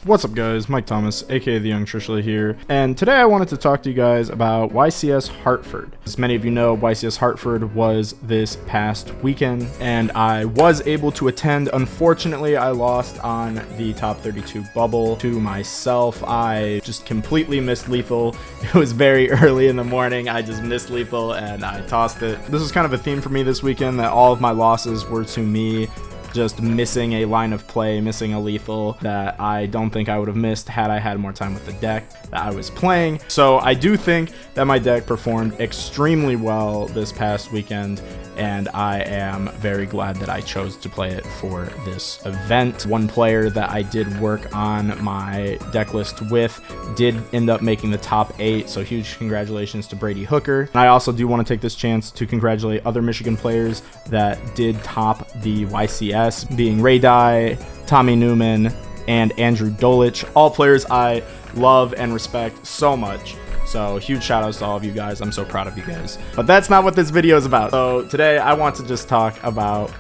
What's up guys, Mike Thomas, aka the Young Trishula here, and today I wanted to talk to you guys about YCS Hartford. As many of you know, YCS Hartford was this past weekend, and I was able to attend. Unfortunately, I lost on the top 32 bubble to myself. I just completely missed Lethal. It was very early in the morning, I just missed Lethal and I tossed it. This is kind of a theme for me this weekend, that all of my losses were to me just missing a line of play, missing a lethal that I don't think I would have missed had I had more time with the deck that I was playing. So I do think that my deck performed extremely well this past weekend, and I am very glad that I chose to play it for this event. One player that I did work on my deck list with did end up making the top 8, so huge congratulations to Brady Hooker. And I also do want to take this chance to congratulate other Michigan players that did top the YCS, being Ray Dye, Tommy Newman, and Andrew Dolich, all players I love and respect so much. So huge shout outs to all of you guys. I'm so proud of you guys. But that's not what this video is about. So today I want to just talk about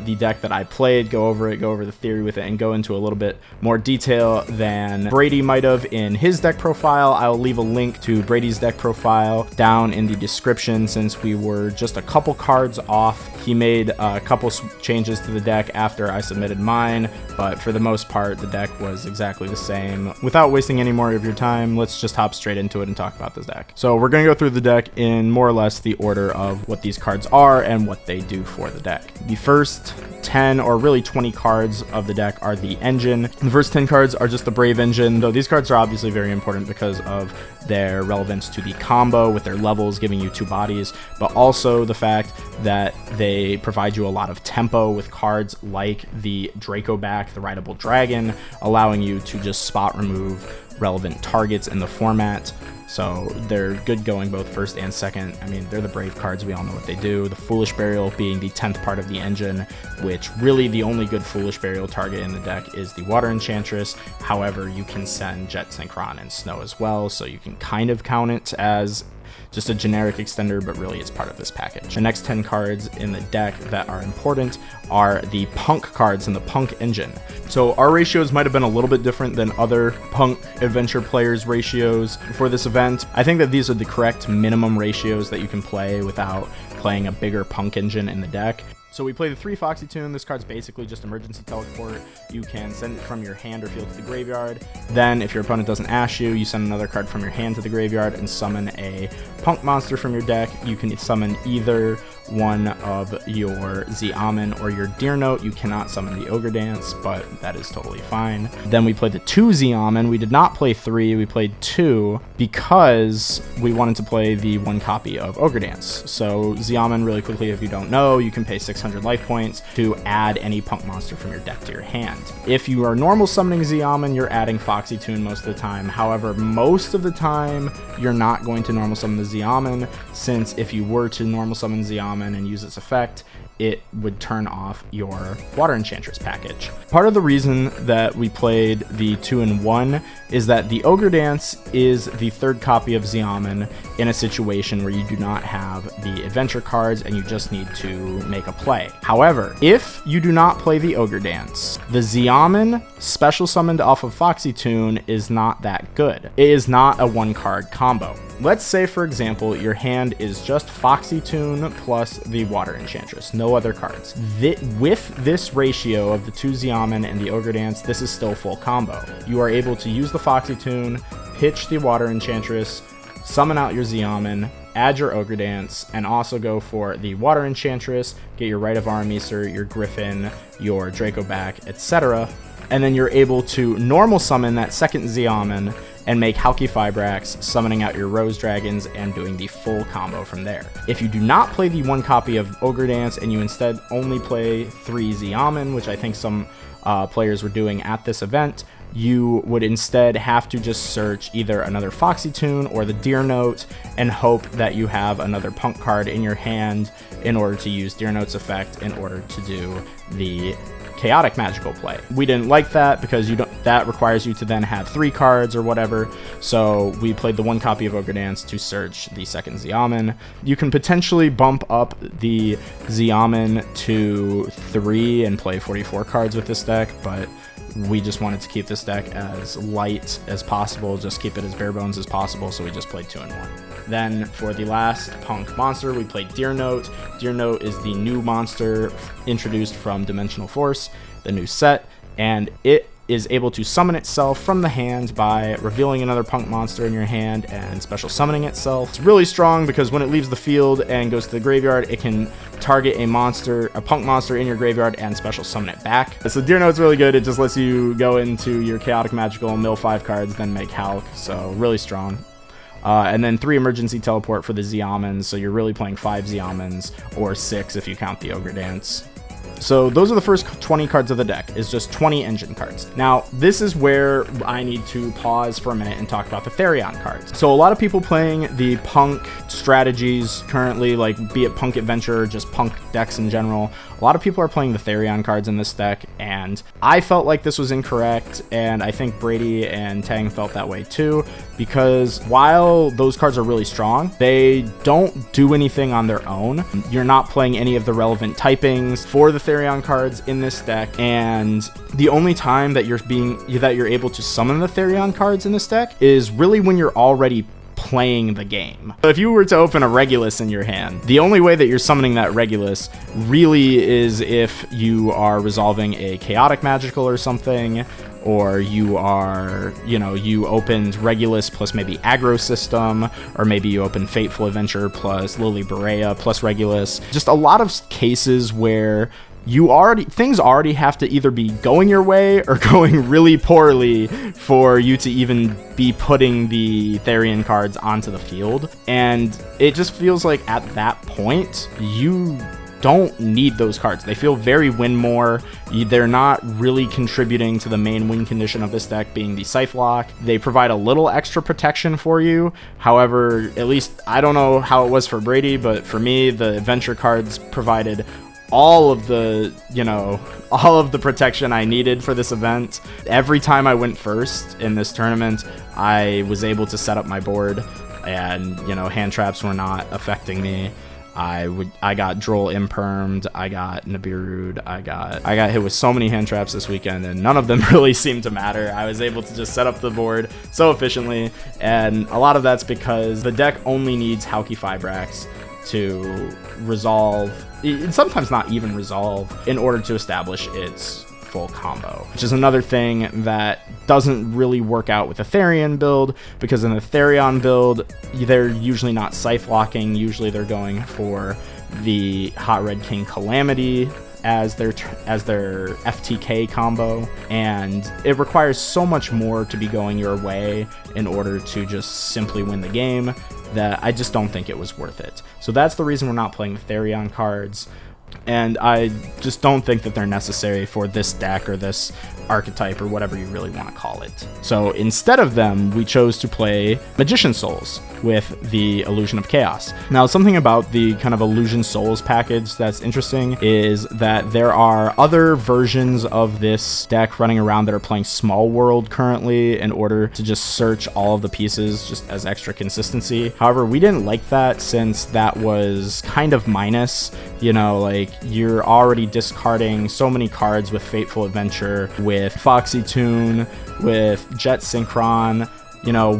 the deck that I played, go over the theory with it, and go into a little bit more detail than Brady might have in his deck profile. I'll leave a link to Brady's deck profile down in the description, since we were just a couple cards off. He made a couple changes to the deck after I submitted mine, but for the most part, the deck was exactly the same. Without wasting any more of your time, let's just hop straight into it and talk about this deck. So we're going to go through the deck in more or less the order of what these cards are and what they do for the deck. The first 10 or really 20 cards of the deck are the engine. The first 10 cards are just the Brave engine, though these cards are obviously very important because of their relevance to the combo with their levels giving you 2 bodies, but also the fact that they provide you a lot of tempo with cards like the Dracoback, the Rideable Dragon, allowing you to just spot remove relevant targets in the format. So they're good going both first and second. I mean, they're the Brave cards, we all know what they do. The Foolish Burial being the 10th part of the engine, which really the only good Foolish Burial target in the deck is the Water Enchantress. However, you can send Jet Synchron and Snow as well, so you can kind of count it as just a generic extender, but really it's part of this package. The next 10 cards in the deck that are important are the P.U.N.K cards in the P.U.N.K engine. So our ratios might have been a little bit different than other P.U.N.K adventure players' ratios for this event. I think that these are the correct minimum ratios that you can play without playing a bigger P.U.N.K engine in the deck. So we play the 3 Foxy Tune. This card's basically just emergency teleport. You can send it from your hand or field to the graveyard. Then if your opponent doesn't ash you, you send another card from your hand to the graveyard and summon a P.U.N.K monster from your deck. You can summon either one of your Xiamen or your Deer Note. You cannot summon the Ogre Dance, but that is totally fine. Then we played the 2 Xiamen. We did not play 3, we played 2 because we wanted to play the 1 copy of Ogre Dance. So Xiamen, really quickly, if you don't know, you can pay 600 life points to add any P.U.N.K monster from your deck to your hand. If you are normal summoning Xiamen, you're adding Foxy Tune most of the time. However, most of the time, you're not going to normal summon the Xiamen, since if you were to normal summon Xiamen and use its effect, it would turn off your Water Enchantress package. Part of the reason that we played the 2-in-1 is that the Ogre Dance is the 3rd copy of Xiamen in a situation where you do not have the adventure cards and you just need to make a play. However, if you do not play the Ogre Dance, the Xiamen special summoned off of Foxy Tune is not that good. It is not a 1-card combo. Let's say, for example, your hand is just Foxy Tune plus the Water Enchantress, no other cards. With this ratio of the 2 Xiamen and the Ogre Dance, this is still full combo. You are able to use the Foxy Tune, pitch the Water Enchantress, summon out your Xiamen, add your Ogre Dance, and also go for the Water Enchantress, get your Rite of Arameser, your Griffin, your Dracoback, etc. And then you're able to normal summon that 2nd Xiamen and make Halki Fibrax, summoning out your Rose Dragons and doing the full combo from there. If you do not play the 1 copy of Ogre Dance and you instead only play 3 Xiamen, which I think some players were doing at this event, you would instead have to just search either another Foxy Tune or the Deer Note and hope that you have another P.U.N.K card in your hand in order to use Deer Note's effect in order to do the chaotic magical play. We didn't like that because that requires you to then have 3 cards or whatever, so we played the 1 copy of Ogre Dance to search the 2nd Xiamen. You can potentially bump up the Xiamen to 3 and play 44 cards with this deck, but we just wanted to keep this deck as light as possible, just keep it as bare bones as possible, so we just played 2 in 1. Then for the last P.U.N.K monster, we played Deer Note. Deer Note is the new monster introduced from Dimensional Force, the new set, and it is able to summon itself from the hand by revealing another P.U.N.K monster in your hand and special summoning itself. It's really strong because when it leaves the field and goes to the graveyard, it can target a P.U.N.K monster in your graveyard and special summon it back. So Deer Note's really good. It just lets you go into your Chaotic Magical, mill 5 cards, then make Hulk, so really strong. And then 3 emergency teleport for the Xiamens, so you're really playing 5 Xiamens, or 6 if you count the Ogre Dance. So those are the first 20 cards of the deck, is just 20 engine cards. Now, this is where I need to pause for a minute and talk about the Therion cards. So a lot of people playing the P.U.N.K strategies currently, like be it P.U.N.K Adventure or just P.U.N.K decks in general, a lot of people are playing the Therion cards in this deck, and I felt like this was incorrect, and I think Brady and Tang felt that way too, because while those cards are really strong, they don't do anything on their own. You're not playing any of the relevant typings for the Therion cards in this deck, and the only time that you're able to summon the Therion cards in this deck is really when you're already playing the game. So if you were to open a Regulus in your hand, the only way that you're summoning that Regulus really is if you are resolving a Chaotic Magical or something, or you are, you opened Regulus plus maybe Aggro System, or maybe you open Fateful Adventure plus Lily Berea plus Regulus. Just a lot of cases where things already have to either be going your way or going really poorly for you to even be putting the Therion cards onto the field. And it just feels like at that point, you don't need those cards. They feel very win more. They're not really contributing to the main win condition of this deck being the Scythe Lock. They provide a little extra protection for you. However, at least I don't know how it was for Brady, but for me, the adventure cards provided all of the protection I needed for this event. Every time I went first in this tournament, I was able to set up my board, and hand traps were not affecting me. I got Droll impermed, I got Nibiru'd, I got hit with so many hand traps this weekend, and none of them really seemed to matter. I was able to just set up the board so efficiently, and a lot of that's because the deck only needs Hulky Fibrax to resolve, sometimes not even resolve, in order to establish its full combo, which is another thing that doesn't really work out with the Therion build, because in the Therion build, they're usually not Scythe locking. Usually they're going for the Hot Red King Calamity as their FTK combo, and it requires so much more to be going your way in order to just simply win the game that I just don't think it was worth it. So that's the reason we're not playing the Therion cards, and I just don't think that they're necessary for this deck or this archetype or whatever you really want to call it. So instead of them, we chose to play Magician Souls with the Illusion of Chaos. Now, something about the kind of Illusion Souls package that's interesting is that there are other versions of this deck running around that are playing Small World currently in order to just search all of the pieces just as extra consistency. However, we didn't like that, since that was kind of minus, like you're already discarding so many cards with Fateful Adventure, with Foxy Tune, with Jet Synchron.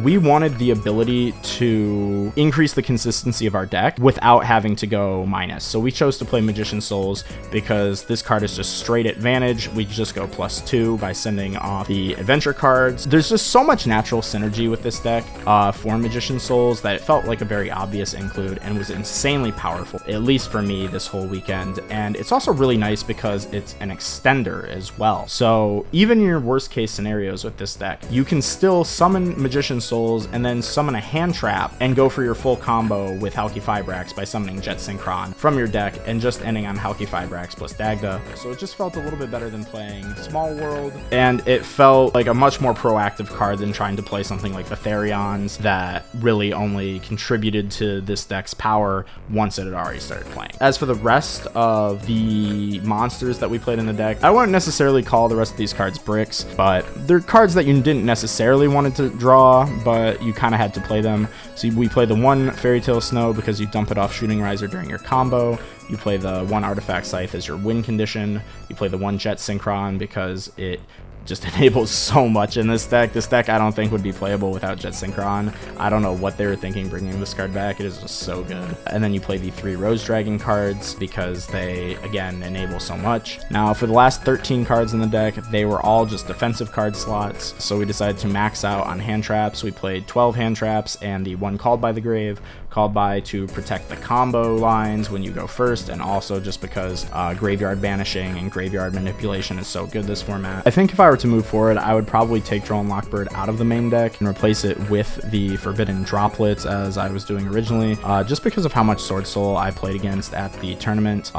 We wanted the ability to increase the consistency of our deck without having to go minus. So we chose to play Magician Souls because this card is just straight advantage. We just go +2 by sending off the adventure cards. There's just so much natural synergy with this deck for Magician Souls that it felt like a very obvious include, and was insanely powerful, at least for me, this whole weekend. And it's also really nice because it's an extender as well. So even in your worst case scenarios with this deck, you can still summon Magician Souls and then summon a hand trap and go for your full combo with Hulky Fibrax by summoning Jet Synchron from your deck and just ending on Hulky Fibrax plus Dagda. So it just felt a little bit better than playing Small World, and it felt like a much more proactive card than trying to play something like the Therions that really only contributed to this deck's power once it had already started playing. As for the rest of the monsters that we played in the deck, I wouldn't necessarily call the rest of these cards bricks, but they're cards that you didn't necessarily want to draw, but you kind of had to play them. So we play the 1 Fairy Tale Snow because you dump it off Shooting Riser during your combo. You play the 1 Artifact Scythe as your win condition. You play the 1 Jet Synchron because it just enables so much in this deck. This deck I don't think would be playable without Jet Synchron. I don't know what they were thinking bringing this card back. It is just so good. And then you play the 3 Rose Dragon cards because they, again, enable so much. Now, for the last 13 cards in the deck, they were all just defensive card slots, so we decided to max out on hand traps. We played 12 hand traps and the 1 Called by the Grave. Called by to protect the combo lines when you go first, and also just because graveyard banishing and graveyard manipulation is so good this format. I think if I were to move forward, I would probably take Drone Lockbird out of the main deck and replace it with the Forbidden Droplets as I was doing originally, just because of how much Sword Soul I played against at the tournament.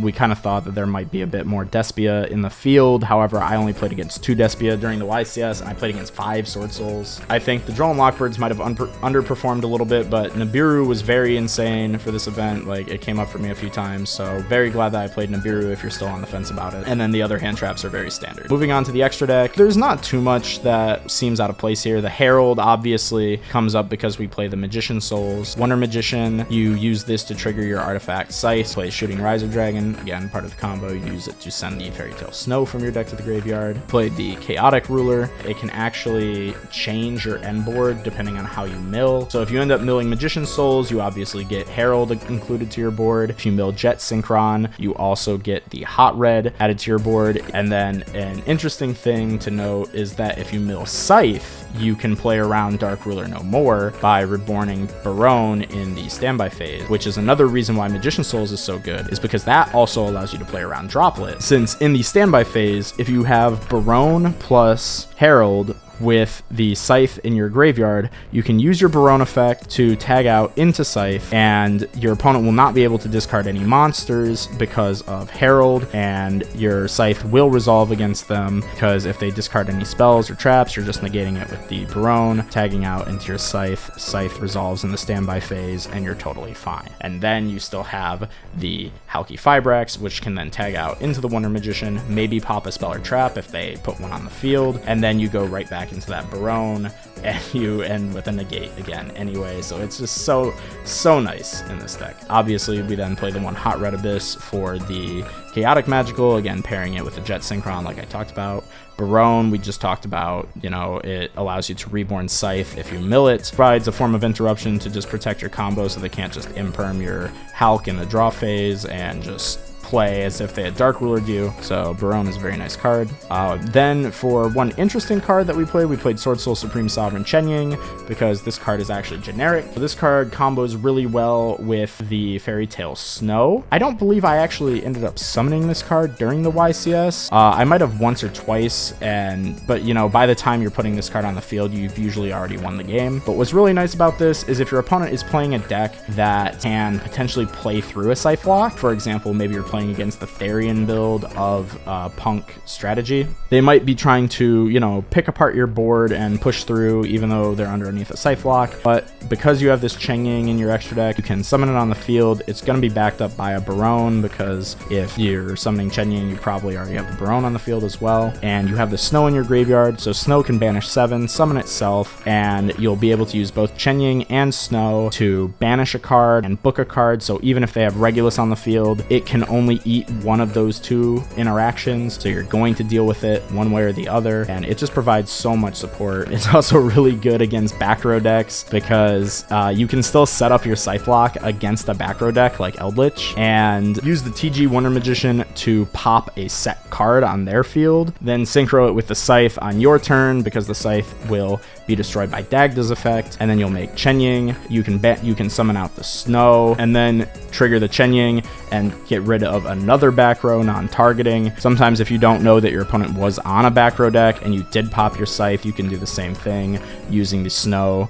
We kind of thought that there might be a bit more Despia in the field. However, I only played against 2 Despia during the YCS, and I played against 5 Sword Souls. I think the Drone Lockbirds might have underperformed a little bit, but Nibiru was very insane for this event. Like, it came up for me a few times, so very glad that I played Nibiru if you're still on the fence about it. And then the other hand traps are very standard. Moving on to the extra deck, there's not too much that seems out of place here. The Herald obviously comes up because we play the Magician Souls. Wonder Magician, you use this to trigger your artifact Scythe, play Shooting Riser Dragon, again part of the combo. You use it to send the Fairy Tale Snow from your deck to the graveyard. Play the Chaotic Ruler. It can actually change your end board depending on how you mill. So if you end up milling Magician Souls, you obviously get Herald included to your board. If you mill Jet Synchron, you also get the Hot Red added to your board. And then an interesting thing to note is that if you mill Scythe, you can play around Dark Ruler No More by reborning Barone in the standby phase, which is another reason why Magician Souls is so good, is because that also allows you to play around Droplet. Since in the standby phase, if you have Barone plus Herald with the Scythe in your graveyard, you can use your Barone effect to tag out into Scythe, and your opponent will not be able to discard any monsters because of Herald, and your Scythe will resolve against them because if they discard any spells or traps, you're just negating it with the Barone, tagging out into your Scythe. Scythe resolves in the standby phase, and you're totally fine. And then you still have the Halki Fibrax, which can then tag out into the Wonder Magician, maybe pop a spell or trap if they put one on the field, and then you go right back into that Barone, and you end with a negate again anyway. So it's just so nice in this deck. Obviously, we then play the 1 Hot Red Abyss for the Chaotic Magical, again pairing it with the Jet Synchron like I talked about. Barone, we just talked about, you know, it allows you to reborn Scythe if you mill it. Provides a form of interruption to just protect your combo so they can't just imperm your Hulk in the draw phase and just play as if they had Dark Rulered you. So Barone is a very nice card. Then for one interesting card that we played Sword Soul Supreme Sovereign Chenying, because this card is actually generic. This card combos really well with the Fairy Tale Snow. I don't believe I actually ended up summoning this card during the YCS. I might have once or twice, but you know, by the time you're putting this card on the field, you've usually already won the game. But what's really nice about this is if your opponent is playing a deck that can potentially play through a Scythe Block, for example, maybe you're playing against the Therion build of P.U.N.K strategy, they might be trying to, you know, pick apart your board and push through even though they're underneath a Scythe Block. But because you have this Chenying in your extra deck, you can summon it on the field. It's going to be backed up by a Barone, because if you're summoning Chenying, you probably already have the Barone on the field as well. And you have the Snow in your graveyard, so Snow can banish 7, summon itself, and you'll be able to use both Chenying and Snow to banish a card and book a card. So even if they have Regulus on the field, it can only eat one of those 2 interactions, so you're going to deal with it one way or the other, and it just provides so much support. It's also really good against back row decks because you can still set up your Scythe Block against a back row deck like Eldritch and use the TG Wonder Magician to pop a set card on their field, then synchro it with the Scythe on your turn because the Scythe will be destroyed by Dagda's effect, and then you'll make Chenying. You can summon out the Snow and then trigger the Chenying and get rid of another back row non-targeting. Sometimes if you don't know that your opponent was on a back row deck and you did pop your Scythe, you can do the same thing using the Snow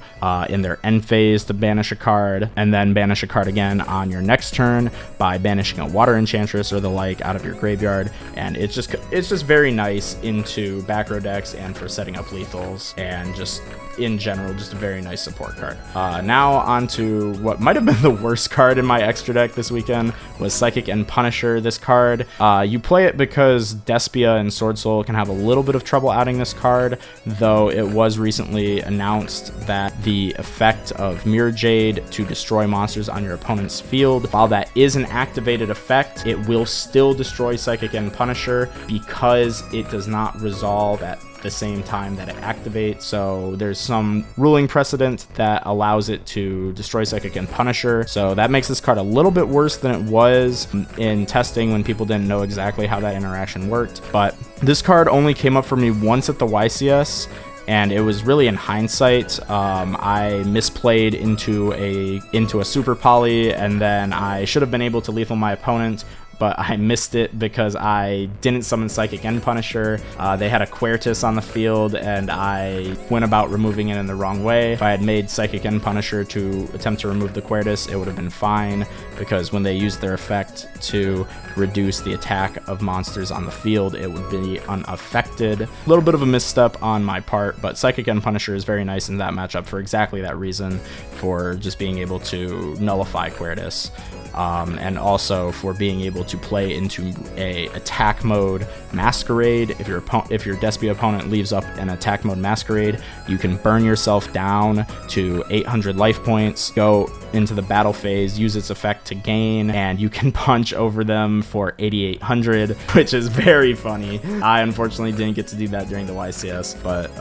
in their end phase to banish a card, and then banish a card again on your next turn by banishing a Water Enchantress or the like out of your graveyard. And it's just very nice into back row decks and for setting up lethals, and just in general, just a very nice support card. Now on to what might have been the worst card in my extra deck this weekend was Psychic and Punishment Punisher. This card, you play it because Despia and Sword Soul can have a little bit of trouble outing this card, though it was recently announced that the effect of Mirror Jade to destroy monsters on your opponent's field, while that is an activated effect, it will still destroy Psychic and Punisher because it does not resolve at the same time that it activates. So there's some ruling precedent that allows it to destroy Psychic and Punisher, so that makes this card a little bit worse than it was in testing when people didn't know exactly how that interaction worked. But this card only came up for me once at the YCS, and it was really in hindsight. I misplayed into a super poly, and then I should have been able to lethal my opponent, but I missed it because I didn't summon Psychic and Punisher. They had a Quertus on the field, and I went about removing it in the wrong way. If I had made Psychic and Punisher to attempt to remove the Quertus, it would have been fine, because when they used their effect to reduce the attack of monsters on the field, it would be unaffected. A little bit of a misstep on my part, but Psychic and Punisher is very nice in that matchup for exactly that reason, for just being able to nullify Quertus. And also for being able to play into a attack mode Masquerade. If your Despia opponent leaves up an attack mode Masquerade, you can burn yourself down to 800 life points, go into the battle phase, use its effect to gain, and you can punch over them for 8,800, which is very funny. I unfortunately didn't get to do that during the YCS, but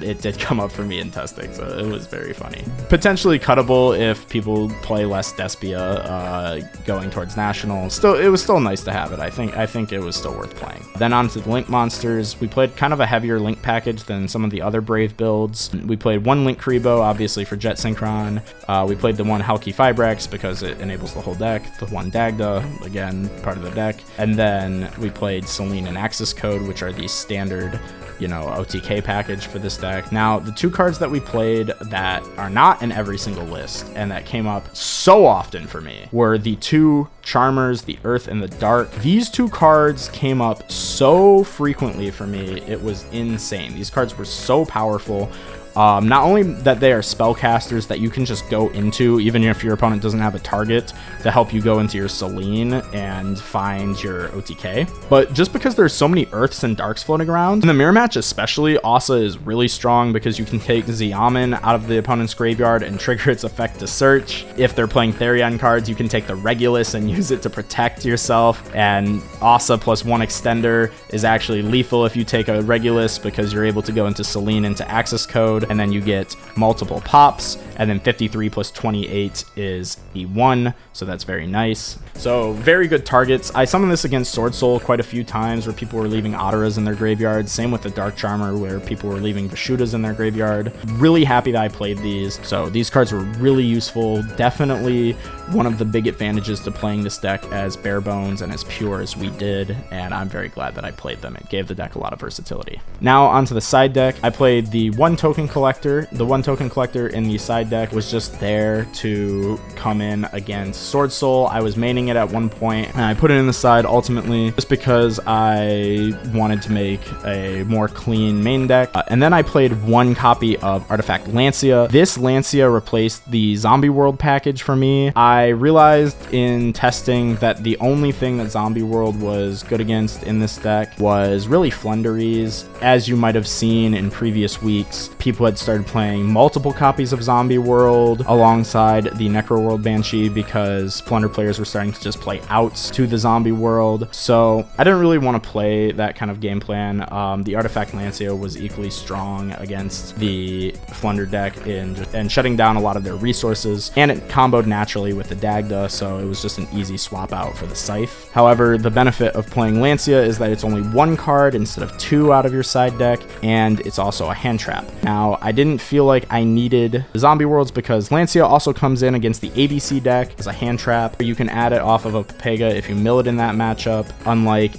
it did come up for me in testing, so it was very funny. Potentially cuttable if people play less Despia going towards National. It was still nice to have it. I think it was still worth playing. Then on to the Link monsters. We played kind of a heavier Link package than some of the other Brave builds. We played one Link Kribo, obviously for Jet Synchron. We played the one Halki Fibrex because it enables the whole deck. The one Dagda, again, part of the deck. And then we played Selene and Axis Code, which are the standard, OTK package for this deck. Now, the two cards that we played that are not in every single list and that came up so often for me were the two Charmers, the Earth and the Dark. These two cards came up so frequently for me, it was insane. These cards were so powerful. Not only that they are spellcasters that you can just go into, even if your opponent doesn't have a target, to help you go into your Selene and find your OTK, but just because there's so many Earths and Darks floating around. In the mirror match especially, Asa is really strong because you can take Xiamen out of the opponent's graveyard and trigger its effect to search. If they're playing Therion cards, you can take the Regulus and use it to protect yourself, and Asa plus one extender is actually lethal if you take a Regulus, because you're able to go into Selene into Axis Code, and then you get multiple pops, and then 53 plus 28 is E1, so that's very nice. So very good targets. I summoned this against Sword Soul quite a few times where people were leaving Ottaras in their graveyard. Same with the Dark Charmer where people were leaving Vashudas in their graveyard. Really happy that I played these. So these cards were really useful. Definitely one of the big advantages to playing this deck as bare bones and as pure as we did, and I'm very glad that I played them. It gave the deck a lot of versatility. Now onto the side deck. I played the one token collector. The one token collector in the side deck was just there to come in against Sword Soul. I was maining it at one point, and I put it in the side ultimately just because I wanted to make a more clean main deck. And then I played one copy of Artifact Lancia. This Lancia replaced the Zombie World package for me. I realized in testing that the only thing that Zombie World was good against in this deck was really Flunderies. As you might have seen in previous weeks, people had started playing multiple copies of Zombie World alongside the Necro World Banshee because Flunder players were starting to just play outs to the Zombie World. So I didn't really want to play that kind of game plan. The Artifact Lancia was equally strong against the Flunder deck and shutting down a lot of their resources, and it comboed naturally with the Dagda, so it was just an easy swap out for the Scythe. However, the benefit of playing Lancia is that it's only one card instead of two out of your side deck, and it's also a hand trap. Now, I didn't feel like I needed the Zombie Worlds because Lancia also comes in against the ABC deck as a hand trap. You can add it off of a Pega if you mill it in that matchup. Unlike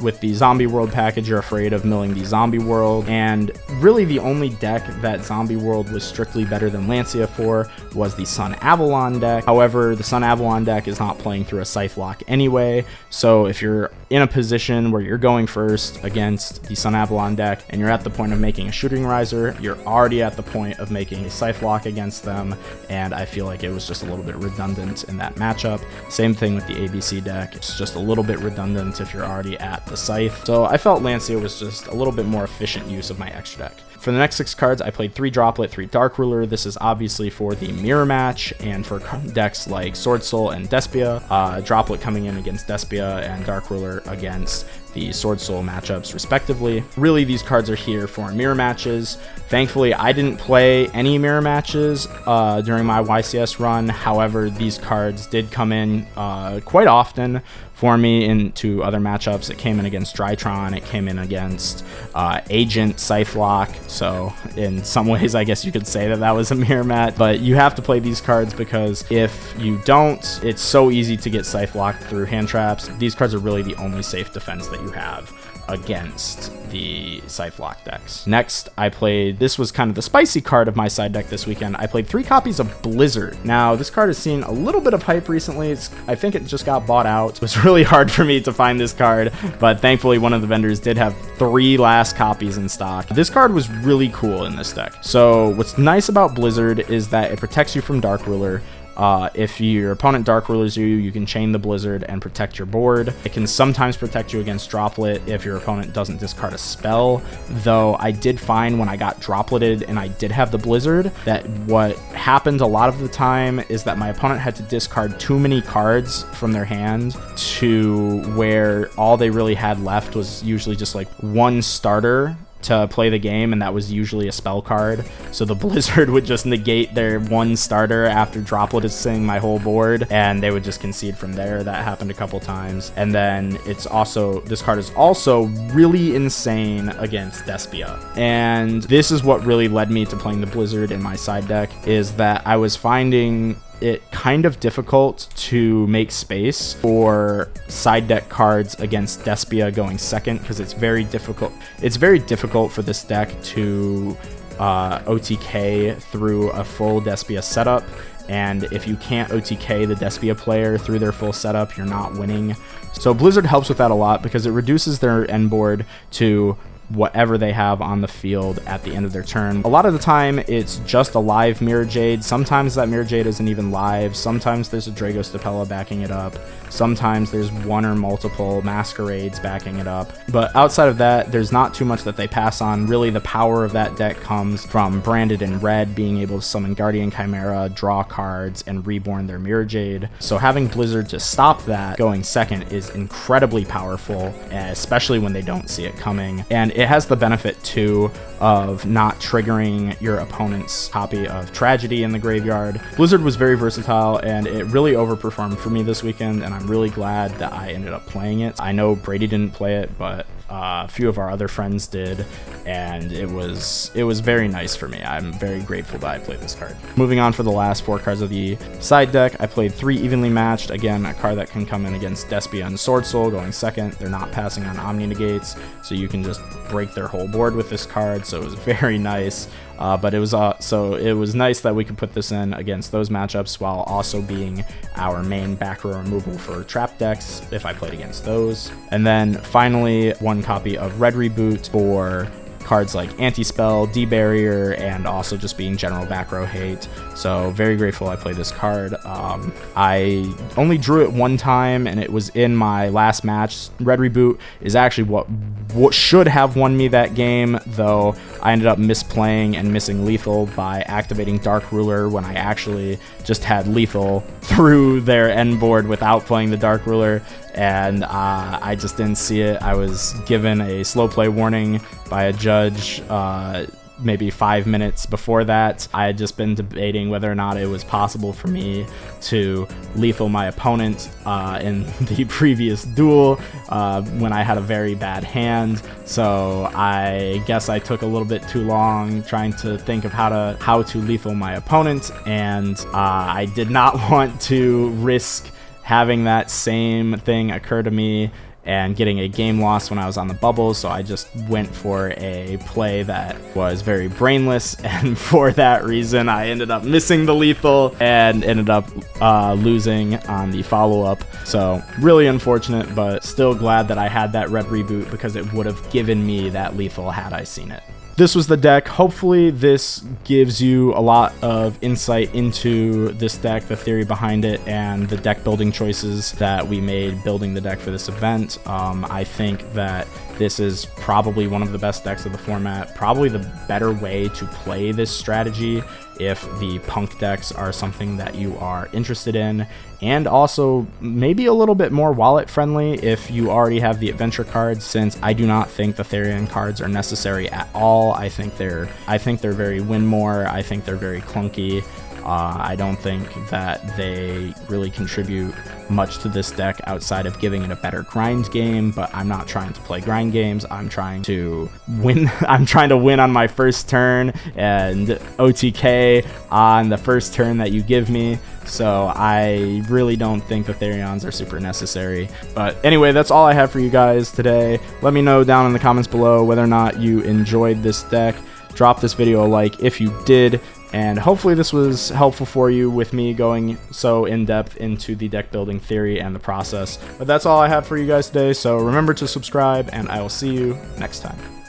with the Zombie World package, you're afraid of milling the Zombie World, and really the only deck that Zombie World was strictly better than Lancia for was the Sun Avalon deck. However, the Sun Avalon deck is not playing through a Scythe lock anyway, so if your in a position where you're going first against the Sun Avalon deck and you're at the point of making a Shooting Riser, you're already at the point of making a Scythe Lock against them, and I feel like it was just a little bit redundant in that matchup. Same thing with the ABC deck. It's just a little bit redundant if you're already at the Scythe. So I felt Lancia was just a little bit more efficient use of my extra deck. For the next 6 cards, I played 3 Droplet, 3 Dark Ruler. This is obviously for the mirror match and for decks like Sword Soul and Despia. Droplet coming in against Despia and Dark Ruler against the Sword Soul matchups respectively. Really, these cards are here for mirror matches. Thankfully, I didn't play any mirror matches during my YCS run. However, these cards did come in quite often for me into other matchups. It came in against Drytron, it came in against Agent Scythe Lock, so in some ways I guess you could say that that was a mirror match, but you have to play these cards because if you don't, it's so easy to get Scythe Locked through hand traps. These cards are really the only safe defense that you have against the Scythe Lock decks. Next, I played, this was kind of the spicy card of my side deck this weekend. I played 3 copies of Blizzard. Now, this card has seen a little bit of hype recently. I think it just got bought out. It was really hard for me to find this card, but thankfully one of the vendors did have 3 last copies in stock. This card was really cool in this deck. So what's nice about Blizzard is that it protects you from Dark Ruler. If your opponent Dark Rulers you, you can chain the Blizzard and protect your board. It can sometimes protect you against Droplet if your opponent doesn't discard a spell, though I did find when I got Dropleted and I did have the Blizzard that what happened a lot of the time is that my opponent had to discard too many cards from their hand to where all they really had left was usually just like 1 starter to play the game, and that was usually a spell card. So the Blizzard would just negate their 1 starter after Dropleting my whole board, and they would just concede from there. That happened a couple times. And then it's also, this card is also really insane against Despia. And this is what really led me to playing the Blizzard in my side deck, is that I was finding it kind of difficult to make space for side deck cards against Despia going second, because it's very difficult. It's very difficult for this deck to OTK through a full Despia setup, and if you can't OTK the Despia player through their full setup, you're not winning. So Blizzard helps with that a lot because it reduces their end board to whatever they have on the field at the end of their turn. A lot of the time, it's just a live Mirror Jade. Sometimes that Mirror Jade isn't even live. Sometimes there's a Drago Stapella backing it up. Sometimes there's 1 or multiple Masquerades backing it up. But outside of that, there's not too much that they pass on. Really, the power of that deck comes from Branded in red being able to summon Guardian Chimera, draw cards, and reborn their Mirror Jade. So having Blizzard to stop that going second is incredibly powerful, especially when they don't see it coming. And it has the benefit too of not triggering your opponent's copy of Tragedy in the graveyard. Blizzard was very versatile and it really overperformed for me this weekend, and I'm really glad that I ended up playing it. I know Brady didn't play it, but a few of our other friends did, and it was very nice for me. I'm very grateful that I played this card. Moving on for the last 4 cards of the side deck, I played 3 Evenly Matched. Again, a card that can come in against Despia and Sword Soul going second. They're not passing on Omni Negates, so you can just break their whole board with this card, so it was very nice. But it was nice that we could put this in against those matchups while also being our main back row removal for trap decks if I played against those. And then finally, 1 copy of Red Reboot for cards like Anti-Spell, D-Barrier, and also just being general back row hate. So very grateful I played this card. I only drew it 1 time, and it was in my last match. Red Reboot is actually what should have won me that game, though I ended up misplaying and missing lethal by activating Dark Ruler when I actually just had lethal through their end board without playing the Dark Ruler, and I just didn't see it. I was given a slow play warning by a judge maybe 5 minutes before that. I had just been debating whether or not it was possible for me to lethal my opponent in the previous duel when I had a very bad hand. So I guess I took a little bit too long trying to think of how to lethal my opponent, and I did not want to risk having that same thing occur to me and getting a game loss when I was on the bubble, so I just went for a play that was very brainless, and for that reason I ended up missing the lethal and ended up losing on the follow-up. So really unfortunate, but still glad that I had that red reboot because it would have given me that lethal had I seen it. This was the deck. Hopefully this gives you a lot of insight into this deck, the theory behind it, and the deck building choices that we made building the deck for this event. I think that this is probably one of the best decks of the format, probably the better way to play this strategy if the P.U.N.K decks are something that you are interested in, and also maybe a little bit more wallet friendly if you already have the adventure cards, since I do not think the Therion cards are necessary at all. I think they're very win more. I think they're very clunky. I don't think that they really contribute much to this deck outside of giving it a better grind game, but I'm not trying to play grind games. I'm trying to win. I'm trying to win on my first turn and OTK on the first turn that you give me. So I really don't think the Therions are super necessary. But anyway, that's all I have for you guys today. Let me know down in the comments below whether or not you enjoyed this deck. Drop this video a like if you did. And hopefully this was helpful for you with me going so in-depth into the deck building theory and the process. But that's all I have for you guys today, so remember to subscribe, and I will see you next time.